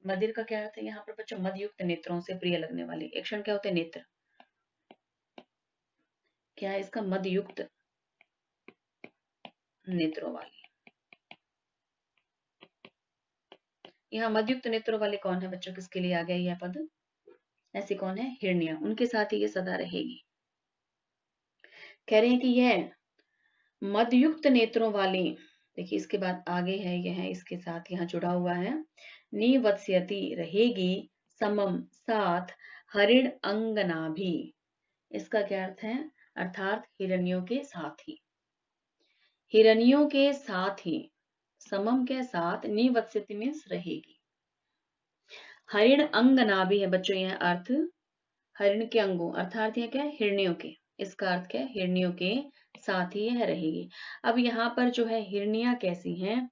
मदिर का क्या अर्थ है यहाँ पर बच्चों? मदयुक्त नेत्रों से प्रिय लगने वाली। एक्शन क्या होते हैं? नेत्र। क्या है इसका? मदयुक्त नेत्रों वाली। यहाँ मदयुक्त नेत्रों वाले कौन है बच्चों? किसके लिए आ गया यह पद? ऐसी कौन है? हिरण्य, उनके साथ ही ये सदा रहेगी। कह रहे हैं कि यह मदयुक्त नेत्रों वाली, देखिए इसके बाद आगे है, यह है इसके साथ यहाँ जुड़ा हुआ है, निवत्स्यति, रहेगी, समम, साथ, हरिण अंगना भी। इसका क्या अर्थ है? अर्थात हिरण्यों के साथ ही, हिरण्यों के साथ ही, समम के साथ, निवत्स्यति मीन्स रहेगी। हरिण अंगना भी है बच्चों, यह अर्थ हरिण के अंगों, अर्थात यह क्या है? हिरण्यों के। इसका अर्थ क्या है? हिरण्यों के साथ ही यह रहेगी। अब यहाँ पर जो है हिरनियां कैसी हैं,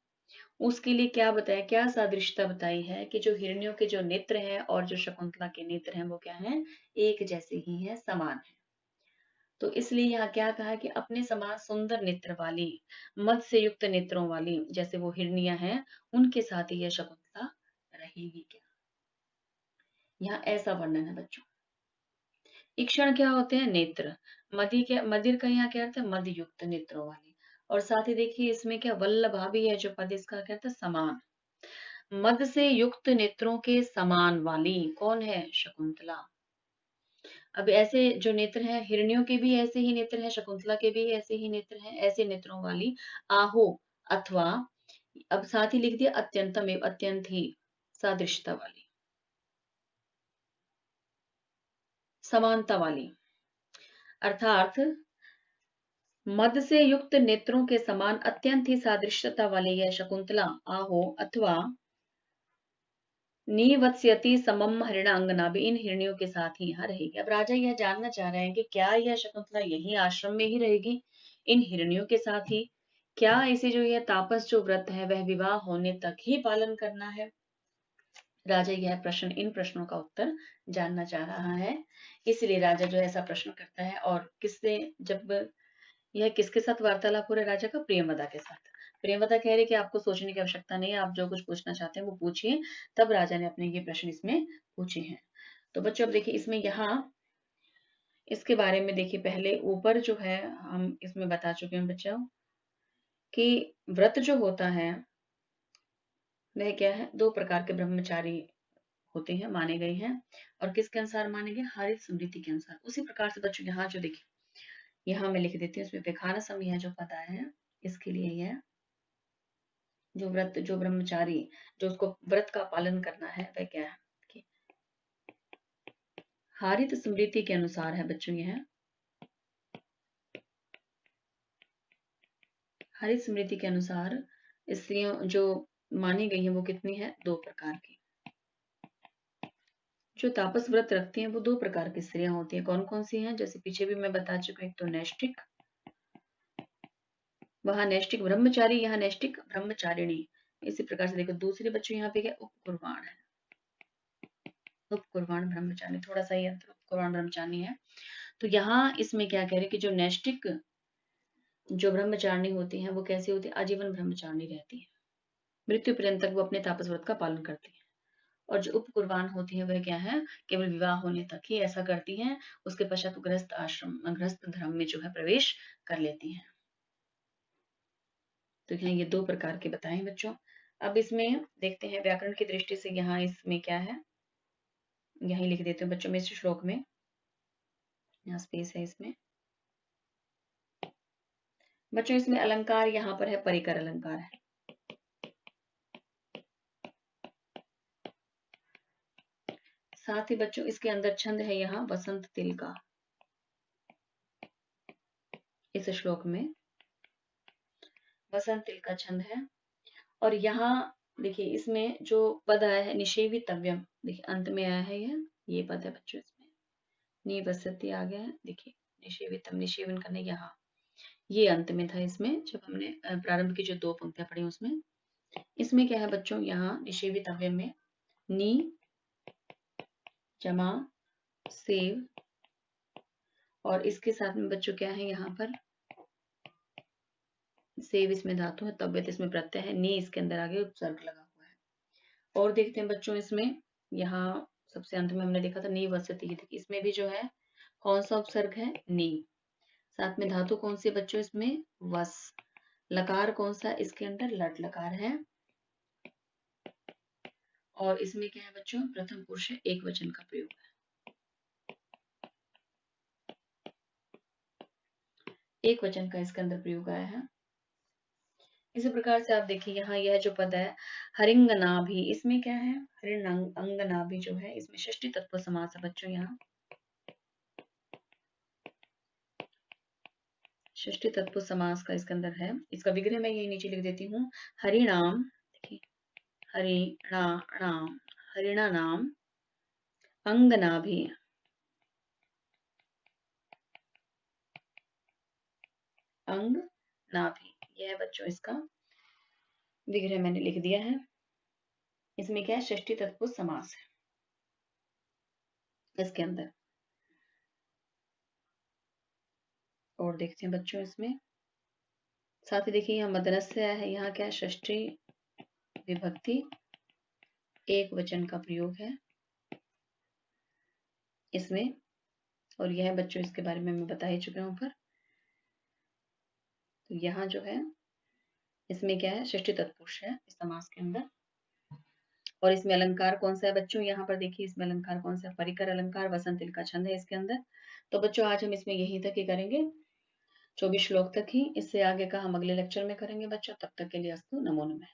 उसके लिए क्या बताया, क्या सादृश्यता बताई है कि जो हिरण्यों के जो नेत्र हैं और जो शकुंतला के नेत्र हैं वो क्या है? एक जैसे ही है, समान है। तो इसलिए यहाँ क्या कहा कि अपने समान सुंदर नेत्र वाली, मद से युक्त नेत्रों वाली जैसे वो हिरनियां हैं, उनके साथ ही यह शकुंतला रहेगी क्या? यहाँ ऐसा वर्णन है बच्चों। इक्षण क्या होते हैं? नेत्र। मदि के, मदिर का यहाँ क्या अर्थ है? मद युक्त नेत्रों वाली। और साथ ही देखिए इसमें क्या वल्लभा भी है जो पद, इसका क्या अर्थ है? समान। मद से युक्त नेत्रों के समान वाली कौन है? शकुंतला। अब ऐसे जो नेत्र हैं, हिरण्यों के भी ऐसे ही नेत्र हैं, शकुंतला के भी ऐसे ही नेत्र हैं, ऐसे नेत्रों वाली आहो, अथवा, अब साथ ही लिख दिया अत्यंतम एवं, अत्यंत ही, सादृश्यता वाली, समानता वाली, अर्थात मद से युक्त नेत्रों के समान अत्यंत ही सादृश्यता वाली यह शकुंतला आहो, अथवा निवत्स्यति समम हरिण अंगना भी, इन हिरण्यों के साथ ही यहाँ रहेगी। अब राजा यह जानना चाह रहे हैं कि क्या यह शकुंतला यही आश्रम में ही रहेगी इन हिरण्यों के साथ ही? क्या इसे जो यह तापस जो व्रत है वह विवाह होने तक ही पालन करना है? राजा यह प्रश्न, इन प्रश्नों का उत्तर जानना चाह रहा है। इसलिए राजा जो ऐसा प्रश्न करता है। और किससे, जब यह किसके साथ वार्तालाप हो रहा है राजा का? प्रियंवदा के साथ। प्रियंवदा कह रही कि आपको सोचने की आवश्यकता नहीं है, आप जो कुछ पूछना चाहते हैं वो पूछिए। तब राजा ने अपने ये प्रश्न इसमें पूछे हैं। तो बच्चों अब देखिए इसमें यहाँ इसके बारे में देखिए, पहले ऊपर जो है हम इसमें बता चुके हैं बच्चों कि व्रत जो होता है वह क्या है? दो प्रकार के ब्रह्मचारी होते हैं, माने गए हैं। और किसके अनुसार माने गए? हरित स्मृति के अनुसार। उसी प्रकार से बच्चों यहाँ जो देखिए, यहाँ मैं लिख देती हूँ इसमें विखाना समय है जो पता है, इसके लिए यह जो व्रत, जो ब्रह्मचारी, जो उसको व्रत का पालन करना है वह क्या है कि हारित स्मृति के अनुसार है बच्चों। यह हारित स्मृति के अनुसार स्त्रियों जो मानी गई है वो कितनी है? दो प्रकार की। जो तापस व्रत रखती हैं वो दो प्रकार की स्त्रियां होती हैं। कौन कौन सी हैं? जैसे पीछे भी मैं बता चुकी हूँ, एक तो नैष्टिक, वहां नैष्टिक ब्रह्मचारी, यहाँ नैष्टिक ब्रह्मचारिणी। इसी प्रकार से देखो दूसरे बच्चों यहाँ पे क्या? उपकुर्बाण है, उपकुर्बाण ब्रह्मचारी, थोड़ा सा ही अंतर, उपकुर्बाण ब्रह्मचारी है। तो यहाँ इसमें क्या कह रहे हैं कि जो नैष्टिक जो ब्रह्मचारिणी होती हैं वो कैसी होती है? आजीवन ब्रह्मचारिणी रहती है, मृत्यु पर्यंत तक वो अपने तापस व्रत का पालन करती है। और जो उपकुर्बान होती हैं वह क्या है? केवल विवाह होने तक ही ऐसा करती हैं, उसके पश्चात गृहस्थ आश्रम गृहस्थ धर्म में जो है प्रवेश कर लेती हैं। तो यहाँ ये दो प्रकार के बताएं बच्चों। अब इसमें देखते हैं व्याकरण की दृष्टि से यहाँ इसमें क्या है, यही लिख देते हैं बच्चों में इस श्लोक में, यहाँ स्पेस है इसमें। बच्चों इसमें अलंकार यहाँ पर है परिकर अलंकार है। साथ ही बच्चों इसके अंदर छंद है यहाँ वसंत तिल का, इस श्लोक में वसंत तिल का छंद है। और यहाँ देखिए इसमें जो पद आया है निषेवितव्यम, देखिए अंत में आया है ये पद है बच्चों इसमें, निवसति आ गया है, देखिए निषेवितम निषेवन करने, यहाँ ये अंत में था इसमें जब हमने प्रारंभ की जो दो पंक्तियां पढ़ी उसमें। इसमें क्या है बच्चों, यहाँ निषेवितव्यम में नी जमा सेव, और इसके साथ में बच्चों क्या है यहाँ पर सेव इसमें धातु है, तव्यत इसमें प्रत्यय है, नी इसके अंदर आगे उपसर्ग लगा हुआ है। और देखते हैं बच्चों इसमें यहाँ सबसे अंत में हमने देखा था नी वसती, इसमें भी जो है कौन सा उपसर्ग है? नी। साथ में धातु कौन सी बच्चों इसमें? वस। लकार कौन सा? इसके अंदर लट लकार है। और इसमें क्या है बच्चों? प्रथम पुरुष है, एक वचन का प्रयोग है, एक वचन का इसके अंदर प्रयोग आया है। इसी प्रकार से आप देखिए यहाँ यह जो पद है हरिंगनाभि, इसमें क्या है? अंगनाभि जो है इसमें षष्ठी तत्पुरुष समास है बच्चों, यहाँ षष्ठी तत्पुरुष समास का इसके अंदर है। इसका विग्रह मैं ये नीचे लिख देती हूँ, हरिणाम, देखिए हरिणाणाम, हरिणा नाम अंगनाभि, अंग नाभि, यह है बच्चों इसका विग्रह मैंने लिख दिया है। इसमें क्या है? षष्ठी तत्पुरुष समास है इसके अंदर। और देखते हैं बच्चों इसमें साथ ही देखिए यहाँ मदनस्य है, यहाँ क्या है? षष्ठी विभक्ति एक वचन का प्रयोग है इसमें। और यह बच्चों इसके बारे में मैं बता ही चुके हूँ ऊपर। तो यहाँ जो है इसमें क्या है? षष्ठी तत्पुरुष है इस समास के अंदर। और इसमें अलंकार कौन सा है बच्चों? यहाँ पर देखिए इसमें अलंकार कौन सा है? परिकर अलंकार, वसंत तिल का छंद है इसके अंदर। तो बच्चों आज हम इसमें यहीं तक ही करेंगे, 24 श्लोक तक ही। इससे आगे का हम अगले लेक्चर में करेंगे बच्चों। तब तक के लिए अस्तु, नमो नमः।